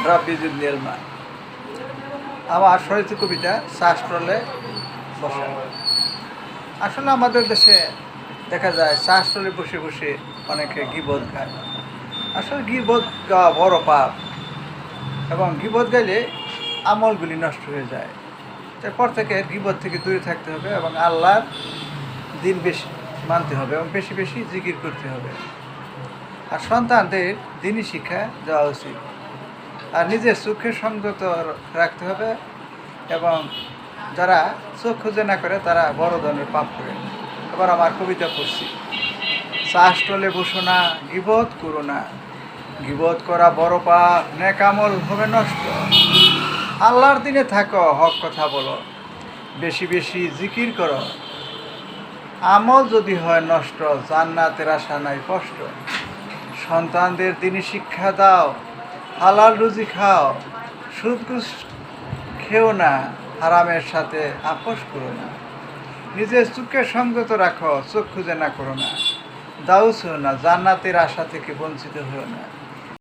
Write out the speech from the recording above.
রাব্বি জিদনি ইলমা। আমার স্বরিত কবিতা চা স্টলে বসা। আসলে আমাদের দেশে দেখা যায় চা স্টলে বসে বসে অনেকে গীবত গায়। আসলে গীবত গাওয়া বড় পাপ, এবং গীবত গাইলে আমলগুলি নষ্ট হয়ে যায়। তারপর থেকে গীবত থেকে দূরে থাকতে হবে এবং আল্লাহর দিন বেশি মানতে হবে এবং বেশি বেশি জিকির করতে হবে। আর সন্তানদের দিনই শিক্ষা দেওয়া উচিত। আর নিজের চোখের সংযত রাখতে হবে, এবং যারা চোখ খুঁজে না করে তারা বড় ধরনের পাপ করে। এবার আমার কবিতা পড়ছি। চা স্টলে বসো না, গীবত করো না, গীবত করা বড় পাপ, নেক আমল হবে নষ্ট। আল্লাহর দিনে থাকো, হক কথা বলো, বেশি বেশি জিকির করো। আমল যদি হয় নষ্ট, জান্নাতের আশা নাই কষ্ট। সন্তানদের দিনই শিক্ষা দাও, হালাল রুজি খাও, সুদ ঘুষ খেও না, হারামের সাথে আপোষ করো না। নিজের চোখের সংযত রাখো, চোখ খুঁজে না করো না, দাউস হও না, জান্নাতের আশা থেকে বঞ্চিত হও না।